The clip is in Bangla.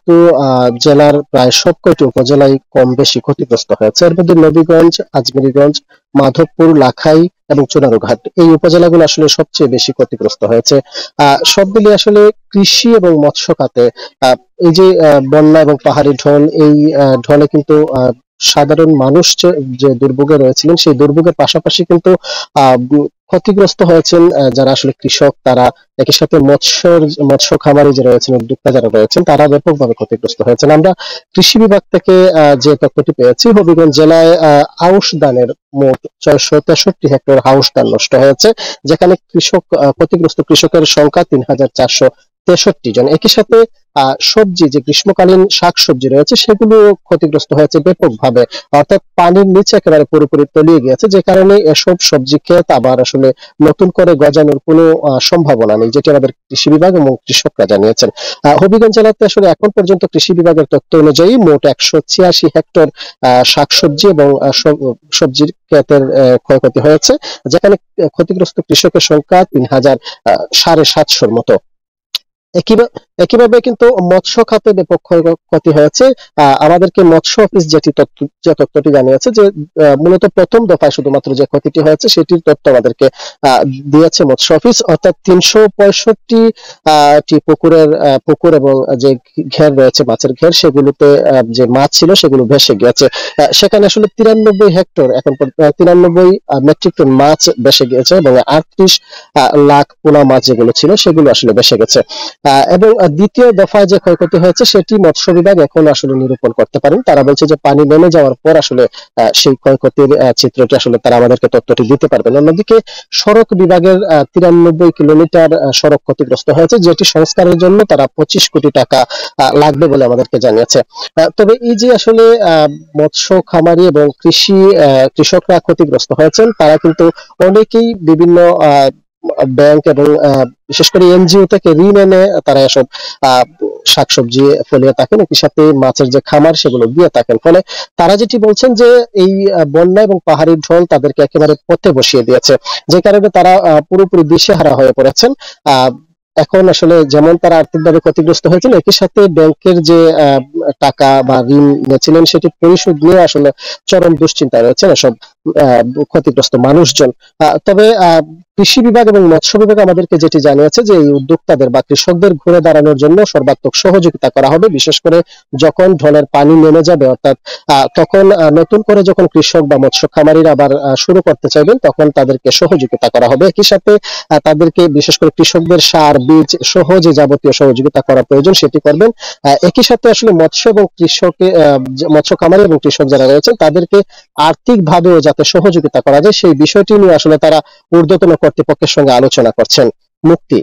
কিন্তু জেলার প্রায় সবকটি উপজেলায় কম বেশি ক্ষতিগ্রস্ত হয়েছে। এর মধ্যে নবীগঞ্জ, আজমিরীগঞ্জ, মাধবপুর, লাখাই এবং চুনারুঘাট এই উপজেলাগুলো আসলে সবচেয়ে বেশি ক্ষতিগ্রস্ত হয়েছে। সব মিলিয়ে আসলে কৃষি এবং মৎস্য খাতে এই যে বন্যা এবং পাহাড়ি ঢল, এই ঢলে কিন্তু সাধারণ মানুষ যে দুর্ভোগে রয়েছিলেন, সেই দুর্ভোগের পাশাপাশি কিন্তু ক্ষতিগ্রস্ত হয়েছেন যারা আসলে কৃষক, তারা একই সাথে মৎস্য খামারি যে রয়েছেন, উদ্যোক্তা যারা রয়েছেন, তারা ব্যাপকভাবে ক্ষতিগ্রস্ত হয়েছেন। আমরা কৃষি বিভাগ থেকে যে তথ্যটি পেয়েছি, হবিগঞ্জ জেলায় আউশ ধানের মোট 663 হেক্টর আউশ ধান নষ্ট হয়েছে, যেখানে ক্ষতিগ্রস্ত কৃষকের সংখ্যা 3463 জন। একই সাথে সবজি, যে গ্রীষ্মকালীন শাকসবজি রয়েছে, সেগুলো ক্ষতিগ্রস্ত হয়েছে ব্যাপকভাবে, অর্থাৎ পানির নিচে একেবারে পুরোপুরি তলিয়ে গিয়েছে, যে কারণে এসব সবজি ক্ষেত আবার আসলে নতুন করে গজানোর কোনো সম্ভাবনা নেই, যেটি আমাদের কৃষি বিভাগ এবং কৃষকরা জানিয়েছেন। হবিগঞ্জ জেলাতে আসলে এখন পর্যন্ত কৃষি বিভাগের তথ্য অনুযায়ী মোট 186 হেক্টর শাকসবজি এবং সবজির ক্ষেতের ক্ষয়ক্ষতি হয়েছে, যেখানে ক্ষতিগ্রস্ত কৃষকের সংখ্যা 3750 মতো। একইভাবে কিন্তু মৎস্য খাতে ব্যাপক ক্ষয়ক্ষতি হয়েছে। আমাদেরকে মৎস্য অফিস যে তথ্যটি জানিয়েছে যে মূলত প্রথম দফায় শুধুমাত্র যে ক্ষতিটি হয়েছে সেটির তথ্য আমাদেরকে দিয়েছে মৎস্য অফিস, অর্থাৎ 365টি পুকুর এবং যে ঘের রয়েছে, মাছের ঘের, সেগুলোতে যে মাছ ছিল সেগুলো ভেসে গিয়েছে। সেখানে আসলে 93 মেট্রিক টন মাছ ভেসে গিয়েছে এবং 38 লাখ পোনা মাছ যেগুলো ছিল সেগুলো আসলে ভেসে গেছে। এবং দ্বিতীয় দফায় যে ক্ষয়ক্ষতি হয়েছে সেটি মৎস্য বিভাগ এখন আসলে নিরূপণ করতে পারেন। তারা বলছে যে পানি নেমে যাওয়ার পর আসলে সেই ক্ষয়ক্ষতির চিত্রটি আসলে তারা আমাদেরকে তথ্যটি দিতে পারবেন। অন্যদিকে সড়ক বিভাগের 93 কিলোমিটার সড়ক ক্ষতিগ্রস্ত হয়েছে, যেটি সংস্কারের জন্য তারা 25 কোটি টাকা লাগবে বলে আমাদেরকে জানিয়েছে। তবে এই যে আসলে মৎস্য খামারি এবং কৃষকরা ক্ষতিগ্রস্ত হয়েছেন, তারা কিন্তু অনেকেই বিভিন্ন ব্যাংক এবং বিশেষ করে এনজিও থেকে ঋণ এনে তারা এসব শাকসবজি ফলিয়ে থাকেন, একই সাথে মাছের যে খামার সেগুলো দিয়ে থাকেন। ফলে তারা যেটি বলছেন যে এই বন্যা এবং পাহাড়ি ঢল তাদেরকে একেবারে পথে বসিয়ে দিয়েছে, যে কারণে তারা পুরোপুরি দিশেহারা হয়ে পড়েছেন। এখন আসলে যেমন তারা আর্থিকভাবে ক্ষতিগ্রস্ত হয়েছিল, একই সাথে ব্যাংকের যে টাকা বা ঋণ নিয়েছিলেন সেটি পরিশোধ নিয়ে আসলে চরম দুশ্চিন্তায় রয়েছেন এসব ক্ষতিগ্রস্ত মানুষজন। তবে কৃষি বিভাগ এবং মৎস্য বিভাগ আমাদেরকে যেটি জানিয়েছে যে এই উদ্যোক্তাদের বা কৃষকদের ঘুরে দাঁড়ানোর জন্য সর্বাত্মক সহযোগিতা করা হবে, বিশেষ করে যখন ঢলের পানি নেমে যাবে, অর্থাৎ তখন নতুন করে যখন কৃষক বা মৎস্য খামারিরা আবার শুরু করতে চাইবেন, তখন তাদেরকে সহযোগিতা করা হবে। একই সাথে তাদেরকে বিশেষ করে কৃষকদের সার, বীজ সহ যে যাবতীয় সহযোগিতা করা প্রয়োজন সেটি করবেন। একই সাথে আসলে মৎস্য খামারি এবং কৃষক যারা রয়েছেন তাদেরকে আর্থিকভাবেও যাতে সহযোগিতা করা যায় সেই বিষয়টি নিয়ে আসলে তারা ঊর্ধ্বতন কর্তৃপক্ষের সঙ্গে আলোচনা করছেন। মুক্তি।